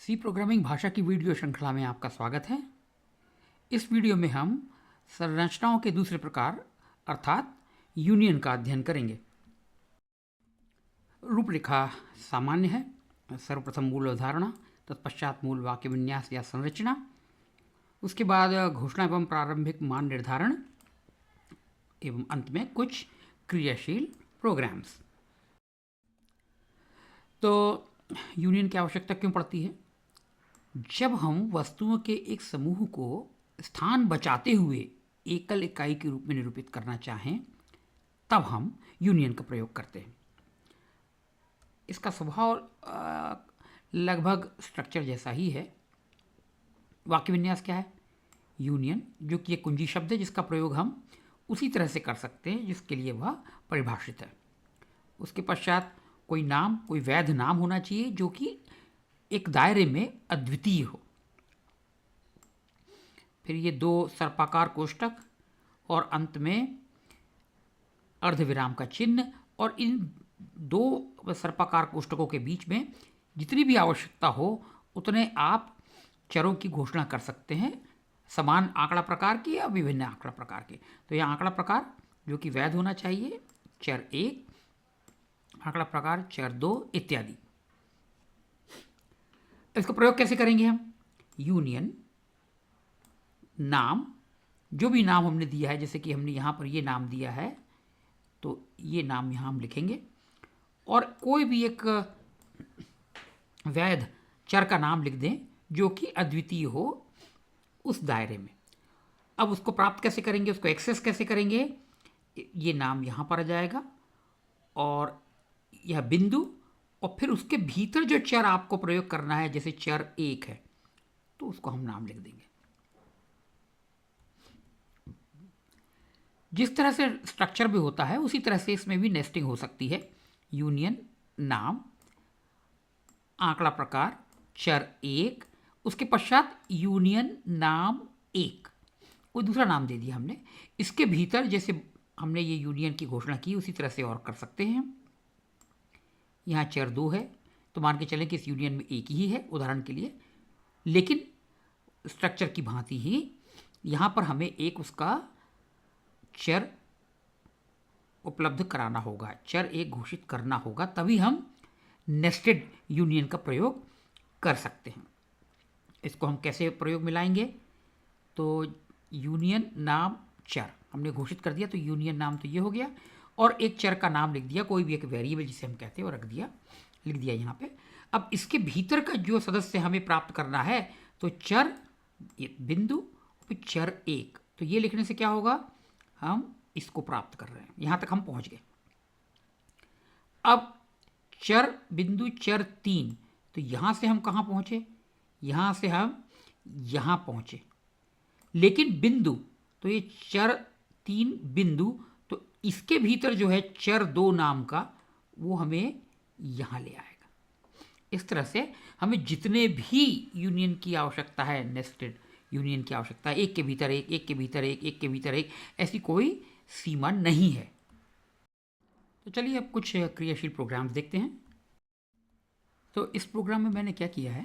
सी programming भाषा की video श्रृंखला में आपका स्वागत है। इस वीडियो में हम संरचनाओं के दूसरे प्रकार अर्थात यूनियन का अध्ययन करेंगे। रूपरेखा सामान्य है। सर्वप्रथम मूल अवधारणा, तत्पश्चात मूल वाक्य विन्यास या संरचना, उसके बाद घोषणा एवं प्रारंभिक मान निर्धारण एवं अंत में कुछ क्रियाशील प्रोग्राम्स। तो यूनियन की आवश्यकता क्यों पड़ती है? जब हम वस्तुओं के एक समूह को स्थान बचाते हुए एकल इकाई के रूप में निरूपित करना चाहें, तब हम यूनियन का प्रयोग करते हैं। इसका स्वभाव लगभग स्ट्रक्चर जैसा ही है। वाक्य विन्यास क्या है? यूनियन, जो कि एक कुंजी शब्द है जिसका प्रयोग हम उसी तरह से कर सकते हैं जिसके लिए वह परिभाषित है। उसके पश्चात कोई नाम, कोई वैध नाम होना चाहिए जो कि एक दायरे में अद्वितीय हो। फिर ये दो सर्पाकार कोष्ठक और अंत में अर्धविराम का चिन्ह, और इन दो सर्पाकार कोष्ठकों के बीच में जितनी भी आवश्यकता हो उतने आप चरों की घोषणा कर सकते हैं, समान आंकड़ा प्रकार की या विभिन्न आंकड़ा प्रकार के। तो यह आंकड़ा प्रकार जो कि वैध होना चाहिए, चर 1, आंकड़ा प्रकार चर 2 इत्यादि। इसका प्रयोग कैसे करेंगे हम? यूनियन नाम, जो भी नाम हमने दिया है, जैसे कि हमने यहाँ पर ये नाम दिया है तो ये नाम यहाँ हम लिखेंगे, और कोई भी एक वैध चर का नाम लिख दें जो कि अद्वितीय हो उस दायरे में। अब उसको प्राप्त कैसे करेंगे, उसको एक्सेस कैसे करेंगे? ये नाम यहाँ पर आ जाएगा और यह बिंदु, और फिर उसके भीतर जो चर आपको प्रयोग करना है, जैसे चर 1 है तो उसको हम नाम लिख देंगे। जिस तरह से स्ट्रक्चर भी होता है उसी तरह से इसमें भी नेस्टिंग हो सकती है। यूनियन नाम, आंकड़ा प्रकार चर 1, उसके पश्चात यूनियन नाम 1, कोई दूसरा नाम दे दिया हमने। इसके भीतर जैसे हमने ये यूनियन की घोषणा की उसी तरह से और कर सकते हैं। यहाँ चर 2 है तो मान के चलें कि इस यूनियन में एक ही है उदाहरण के लिए, लेकिन स्ट्रक्चर की भांति ही यहाँ पर हमें एक उसका चर उपलब्ध कराना होगा, चर 1 घोषित करना होगा, तभी हम नेस्टेड यूनियन का प्रयोग कर सकते हैं। इसको हम कैसे प्रयोग में लाएंगे? तो यूनियन नाम चर हमने घोषित कर दिया, तो यूनियन नाम तो ये हो गया, और एक चर का नाम लिख दिया, कोई भी एक वेरिएबल जिसे हम कहते हैं वो रख दिया, लिख दिया यहाँ पे। अब इसके भीतर का जो सदस्य हमें प्राप्त करना है तो चर बिंदु फिर चर 1, तो ये लिखने से क्या होगा, हम इसको प्राप्त कर रहे हैं। यहाँ तक हम पहुँच गए। अब चर बिंदु चर 3, तो यहाँ से हम कहाँ पहुँचे? यहाँ से हम यहाँ पहुँचे, लेकिन बिंदु, तो ये चर 3 बिंदु, तो इसके भीतर जो है चर 2 नाम का वो हमें यहाँ ले आएगा। इस तरह से हमें जितने भी यूनियन की आवश्यकता है, नेस्टेड यूनियन की आवश्यकता है, एक के भीतर एक, एक के भीतर एक, एक के भीतर एक, ऐसी कोई सीमा नहीं है। तो चलिए अब कुछ क्रियाशील प्रोग्राम्स देखते हैं। तो इस प्रोग्राम में मैंने क्या किया है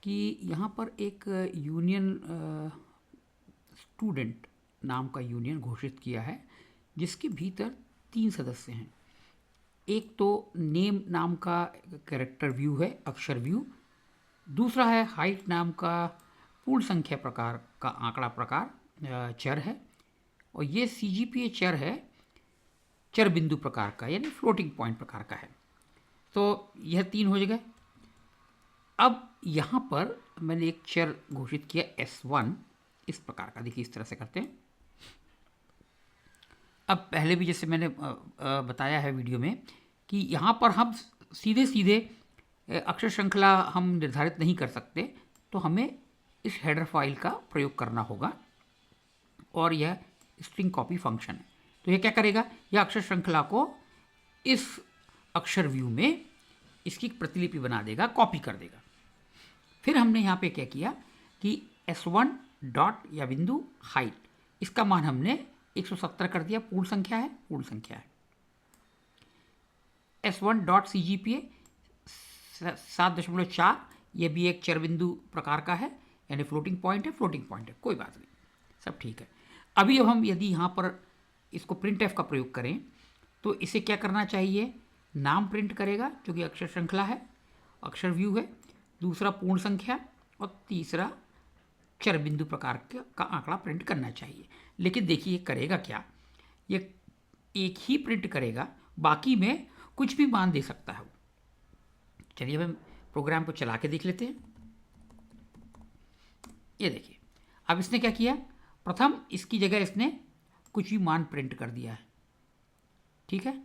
कि यहाँ पर एक यूनियन स्टूडेंट नाम का यूनियन घोषित किया है जिसके भीतर 3 सदस्य हैं। एक तो नेम नाम का कैरेक्टर व्यू है, अक्षर व्यू। दूसरा है हाइट नाम का पूर्ण संख्या प्रकार का आंकड़ा प्रकार चर है, और ये CGPA चर है, चर बिंदु प्रकार का, यानी फ्लोटिंग पॉइंट प्रकार का है। तो यह 3 हो गए। अब यहाँ पर मैंने एक चर घोषित किया S1, इस प्रकार का। देखिए इस तरह से करते हैं। अब पहले भी जैसे मैंने बताया है वीडियो में कि यहाँ पर हम सीधे सीधे अक्षर श्रृंखला हम निर्धारित नहीं कर सकते, तो हमें इस हेडर फाइल का प्रयोग करना होगा, और यह स्ट्रिंग कॉपी फंक्शन है। तो यह क्या करेगा, यह अक्षर श्रृंखला को इस अक्षर व्यू में इसकी प्रतिलिपि बना देगा, कॉपी कर देगा। फिर हमने यहाँ पे क्या किया कि S1 डॉट या बिंदु हाइट, इसका मान हमने 170 कर दिया, पूर्ण संख्या है, पूर्ण संख्या है। S1 डॉट CGPA 7.4, ये भी एक चरबिंदु प्रकार का है, यानी फ्लोटिंग पॉइंट है, फ्लोटिंग पॉइंट है, कोई बात नहीं, सब ठीक है। अभी अब हम यदि यहाँ पर इसको प्रिंट एफ का प्रयोग करें तो इसे क्या करना चाहिए, नाम प्रिंट करेगा जो कि अक्षर श्रृंखला है, अक्षर व्यू है, दूसरा पूर्ण संख्या और तीसरा चरबिंदु प्रकार का आंकड़ा प्रिंट करना चाहिए। लेकिन देखिए ये करेगा क्या, ये एक ही प्रिंट करेगा, बाकी में कुछ भी मान दे सकता है वो। चलिए अब हम प्रोग्राम को चला के देख लेते हैं। ये देखिए अब इसने क्या किया, प्रथम इसकी जगह इसने कुछ भी मान प्रिंट कर दिया है, ठीक है।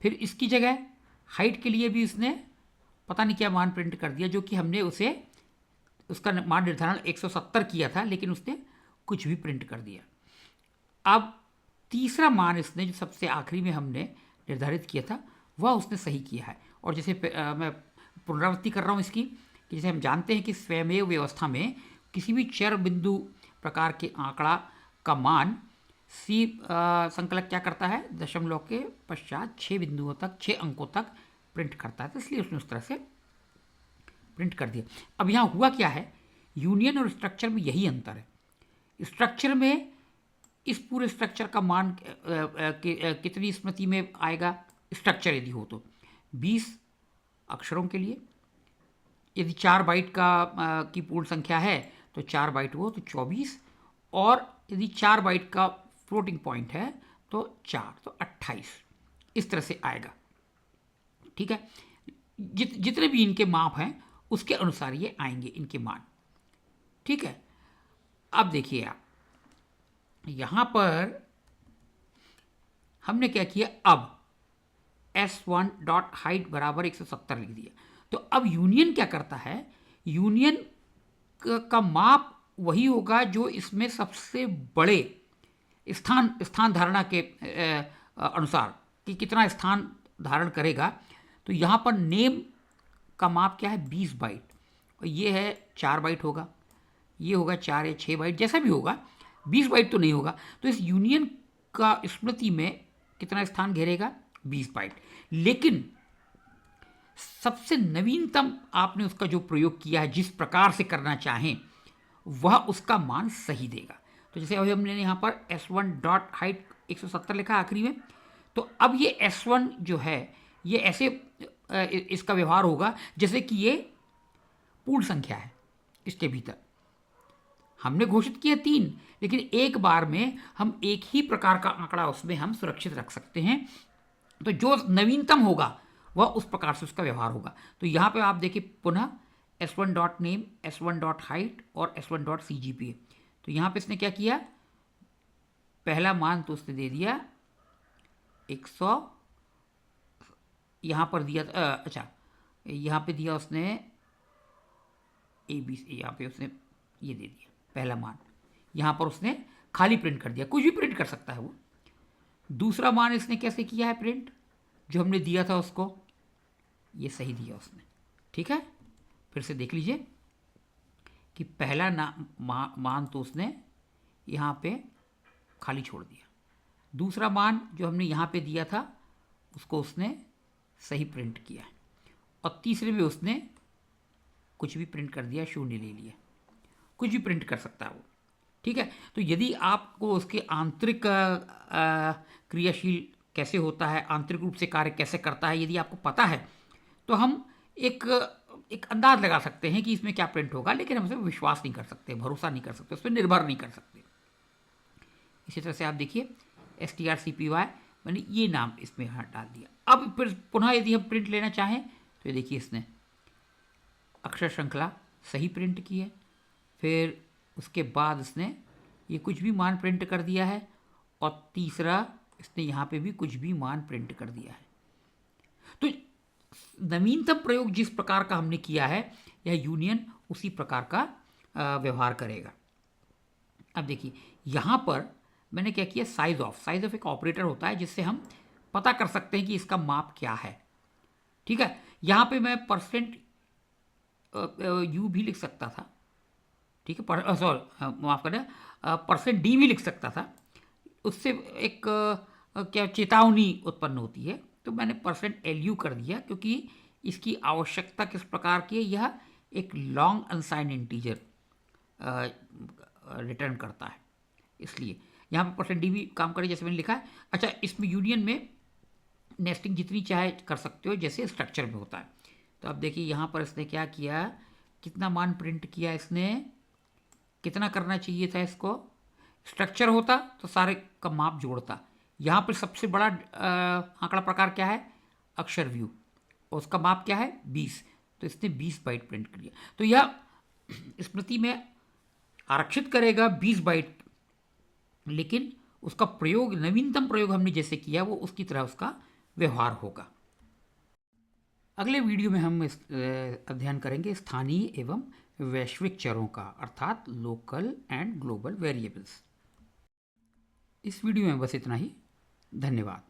फिर इसकी जगह हाइट के लिए भी इसने पता नहीं क्या मान प्रिंट कर दिया, जो कि हमने उसका मान निर्धारण 170 किया था, लेकिन उसने कुछ भी प्रिंट कर दिया। अब तीसरा मान इसने जो सबसे आखिरी में हमने निर्धारित किया था वह उसने सही किया है। और जैसे मैं पुनरावृत्ति कर रहा हूँ इसकी, कि जैसे हम जानते हैं कि स्वयमेव व्यवस्था में किसी भी चर बिंदु प्रकार के आंकड़ा का मान सी संकलक क्या करता है, दशमलव के पश्चात 6 बिंदुओं तक, 6 अंकों तक प्रिंट करता है, तो इसलिए उसने उस तरह से प्रिंट कर दिया। अब यहाँ हुआ क्या है, यूनियन और स्ट्रक्चर में यही अंतर है। स्ट्रक्चर में इस पूरे स्ट्रक्चर का मान कितनी स्मृति में आएगा, स्ट्रक्चर यदि हो तो 20 अक्षरों के लिए, यदि 4 बाइट की पूर्ण संख्या है तो 4 बाइट हो तो 24, और यदि 4 बाइट का फ्लोटिंग पॉइंट है तो 4 तो 28, इस तरह से आएगा, ठीक है। जितने भी इनके माप हैं उसके अनुसार ये आएंगे इनके मान, ठीक है। अब देखिए आप यहां पर हमने क्या किया, अब s1 डॉट हाइट बराबर 170 लिख दिया। तो अब यूनियन क्या करता है, यूनियन का माप वही होगा जो इसमें सबसे बड़े स्थान धारणा के अनुसार कि कितना स्थान धारण करेगा। तो यहाँ पर नेम का माप क्या है, 20 बाइट, और ये है 4 बाइट होगा, ये होगा 4 या 6 बाइट, जैसा भी होगा, 20 बाइट तो नहीं होगा। तो इस यूनियन का स्मृति में कितना स्थान घेरेगा, 20 बाइट। लेकिन सबसे नवीनतम आपने उसका जो प्रयोग किया है, जिस प्रकार से करना चाहें वह उसका मान सही देगा। तो जैसे अभी हमने यहाँ पर s1 डॉट हाइट 170 लिखा आखिरी में, तो अब ये s1 जो है ये ऐसे इसका व्यवहार होगा जैसे कि ये पूर्ण संख्या है। इसके भीतर हमने घोषित किया 3, लेकिन एक बार में हम एक ही प्रकार का आंकड़ा उसमें हम सुरक्षित रख सकते हैं। तो जो नवीनतम होगा वह उस प्रकार से उसका व्यवहार होगा। तो यहाँ पे आप देखिए पुनः s1 dot name, s1 dot height और s1 डॉट CGPA। तो यहाँ पे इसने क्या किया, पहला मान तो उसने दे दिया 100, यहाँ पर दिया अच्छा यहाँ पे दिया उसने ABC, यहाँ पे उसने ये दे दिया पहला मान, यहाँ पर उसने खाली प्रिंट कर दिया, कुछ भी प्रिंट कर सकता है वो। दूसरा मान इसने कैसे किया है प्रिंट, जो हमने दिया था उसको ये सही दिया उसने, ठीक है। फिर से देख लीजिए कि पहला मान तो उसने यहाँ पे खाली छोड़ दिया, दूसरा मान जो हमने यहाँ पे दिया था उसको उसने सही प्रिंट किया, और तीसरे में उसने कुछ भी प्रिंट कर दिया, शून्य ले लिया, कुछ भी प्रिंट कर सकता है वो, ठीक है। तो यदि आपको उसके आंतरिक क्रियाशील कैसे होता है, आंतरिक रूप से कार्य कैसे करता है, यदि आपको पता है तो हम एक अंदाज लगा सकते हैं कि इसमें क्या प्रिंट होगा, लेकिन हम उसमें विश्वास नहीं कर सकते, भरोसा नहीं कर सकते, उस पर निर्भर नहीं कर सकते। इसी तरह से आप देखिए strcpy, मैंने ये नाम इसमें डाल दिया। अब फिर पुनः यदि हम प्रिंट लेना चाहें तो ये देखिए इसने अक्षर श्रृंखला सही प्रिंट की है, फिर उसके बाद इसने ये कुछ भी मान प्रिंट कर दिया है, और तीसरा इसने यहाँ पे भी कुछ भी मान प्रिंट कर दिया है। तो नवीनतम प्रयोग जिस प्रकार का हमने किया है यह यूनियन उसी प्रकार का व्यवहार करेगा। अब देखिए यहाँ पर मैंने क्या किया, साइज ऑफ एक ऑपरेटर होता है जिससे हम पता कर सकते हैं कि इसका माप क्या है, ठीक है। यहाँ पे मैं % u भी लिख सकता था, ठीक है, सॉरी माफ करें %d भी लिख सकता था, उससे एक क्या चेतावनी उत्पन्न होती है, तो मैंने %lu कर दिया, क्योंकि इसकी आवश्यकता किस प्रकार की है, यह एक लॉन्ग अनसाइंड इंटीजर रिटर्न करता है, इसलिए यहाँ पर परसेंट डी भी काम करे जैसे मैंने लिखा है। अच्छा, इसमें यूनियन में नेस्टिंग जितनी चाहे कर सकते हो जैसे स्ट्रक्चर में होता है। तो अब देखिए यहाँ पर इसने क्या किया, कितना मान प्रिंट किया इसने, कितना करना चाहिए था इसको, स्ट्रक्चर होता तो सारे का माप जोड़ता। यहाँ पर सबसे बड़ा आंकड़ा प्रकार क्या है, अक्षर व्यू, और उसका माप क्या है 20, तो इसने 20 बाइट प्रिंट कर दिया। तो यह स्मृति में आरक्षित करेगा 20 बाइट, लेकिन उसका प्रयोग, नवीनतम प्रयोग हमने जैसे किया वो उसकी तरह उसका व्यवहार होगा। अगले वीडियो में हम अध्ययन करेंगे स्थानीय एवं वैश्विक चरों का, अर्थात लोकल एंड ग्लोबल वेरिएबल्स। इस वीडियो में बस इतना ही। धन्यवाद।